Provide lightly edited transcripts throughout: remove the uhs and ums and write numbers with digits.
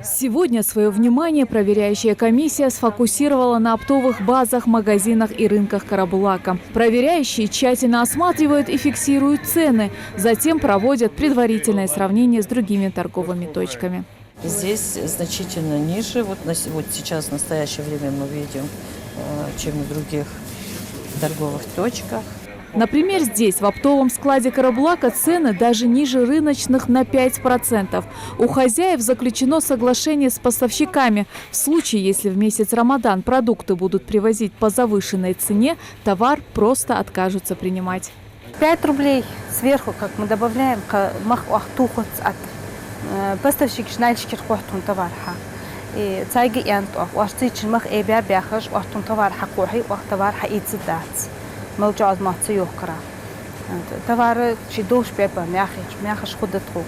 Сегодня свое внимание проверяющая комиссия сфокусировала на оптовых базах, магазинах и рынках Карабулака. Проверяющие тщательно осматривают и фиксируют цены, затем проводят предварительное сравнение с другими торговыми точками. Здесь значительно ниже, вот сейчас в настоящее время мы видим, чем в других торговых точках. Например, здесь, в оптовом складе Карабулака, цены даже ниже рыночных на 5%. У хозяев заключено соглашение с поставщиками. В случае, если в месяц Рамадан продукты будут привозить по завышенной цене, товар просто откажутся принимать. 5 рублей сверху, как мы добавляем, поставщик шнальщик рхотун товарха. И цайги янту, уашцич мах эбя бяхаш, уаштун товарха кухи, уахтоварха ицедат. موجود ماتيو كرا товары чидош пепа мяхаш ходят рук.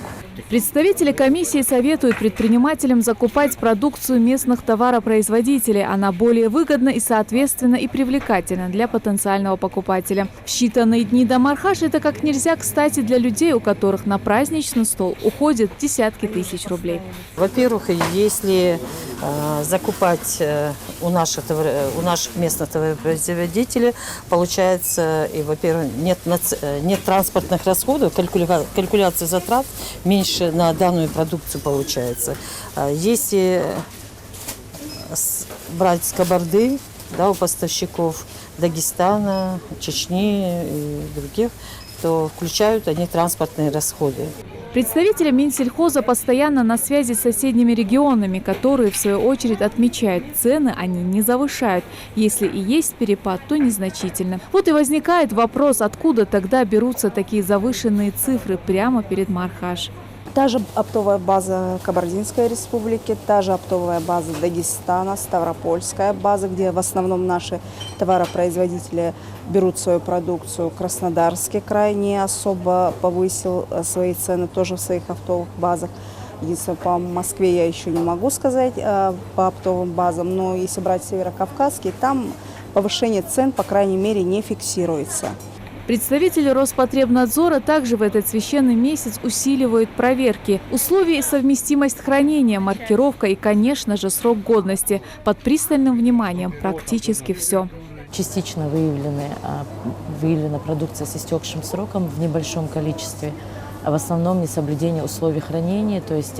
Представители комиссии советуют предпринимателям закупать продукцию местных товаропроизводителей. Она более выгодна и, соответственно, и привлекательна для потенциального покупателя. В считанные дни до Мархаш это как нельзя кстати для людей, у которых на праздничный стол уходят десятки тысяч рублей. Во-первых, если закупать у наших местных товаропроизводителей, получается, и, во-первых, нет транспортных расходов, калькуляция затрат меньше на данную продукцию получается. Если брать с Кабарды, да, у поставщиков Дагестана, Чечни и других, то включают они транспортные расходы. Представители Минсельхоза постоянно на связи с соседними регионами, которые, в свою очередь, отмечают, цены они не завышают. Если и есть перепад, то незначительно. Вот и возникает вопрос, откуда тогда берутся такие завышенные цифры прямо перед Мархаш. Та же оптовая база Кабардинской республики, та же оптовая база Дагестана, Ставропольская база, где в основном наши товаропроизводители берут свою продукцию. Краснодарский край не особо повысил свои цены тоже в своих оптовых базах. Единственное, по Москве я еще не могу сказать по оптовым базам, но если брать Северокавказский, там повышение цен, по крайней мере, не фиксируется. Представители Роспотребнадзора также в этот священный месяц усиливают проверки. Условия и совместимость хранения, маркировка и, конечно же, срок годности. Под пристальным вниманием практически все. Частично выявлена продукция с истекшим сроком в небольшом количестве. А в основном несоблюдение условий хранения, то есть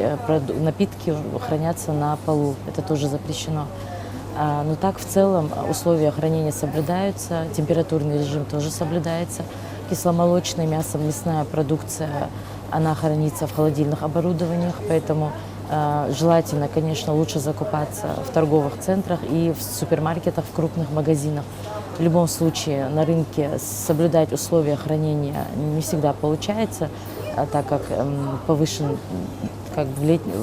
напитки хранятся на полу. Это тоже запрещено. Но так в целом условия хранения соблюдаются, температурный режим тоже соблюдается. Кисломолочное мясо, мясная продукция, она хранится в холодильных оборудованиях, поэтому желательно, конечно, лучше закупаться в торговых центрах и в супермаркетах, в крупных магазинах. В любом случае на рынке соблюдать условия хранения не всегда получается, так как повышен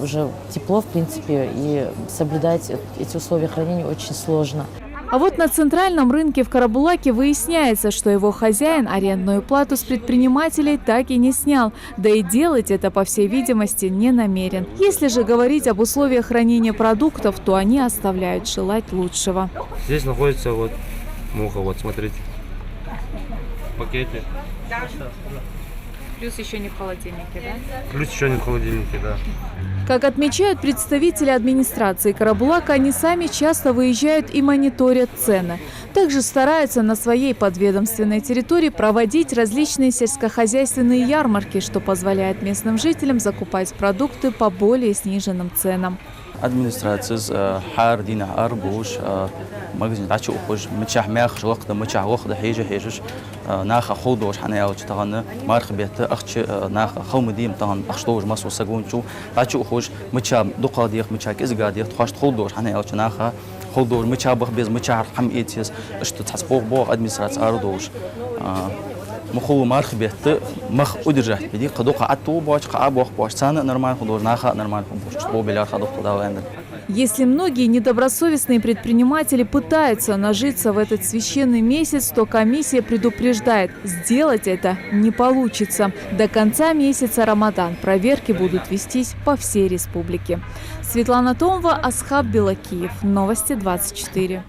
уже тепло, в принципе, и соблюдать эти условия хранения очень сложно. А вот на центральном рынке в Карабулаке выясняется, что его хозяин арендную плату с предпринимателей так и не снял. Да и делать это, по всей видимости, не намерен. Если же говорить об условиях хранения продуктов, то они оставляют желать лучшего. Здесь находится вот муха, вот смотрите, в пакете. Плюс еще не в холодильнике, да? Плюс еще не в холодильнике, да. Как отмечают представители администрации Карабулака, они сами часто выезжают и мониторят цены. Также стараются на своей подведомственной территории проводить различные сельскохозяйственные ярмарки, что позволяет местным жителям закупать продукты по более сниженным ценам. Администрация хар дина арбуш магазин дачу ухож мчах мяхш вaqt мчах вaqt хижиш наха худош ханаял чтаганы мархбет ахч наха хомдим таган ахштож масу сагунчу дачу ухож мча дуqadiyq мча кезгадiyq тхашт худош ханаял чнаха худош мча бах без мча хамитис что тасбог бог администрация ардош مخو مارخ بيت مخ أدرجت بدي قدوق عتو باش قابوخ باش سنة نرمال خدور ناخا نرمال خدور شو بيلار خدوق تداوين. Если многие недобросовестные предприниматели пытаются нажиться в этот священный месяц, то комиссия предупреждает, сделать это не получится. До конца месяца Рамадан проверки будут вестись по всей республике. Светлана Томова, Асхаб Белакиев. Новости 24.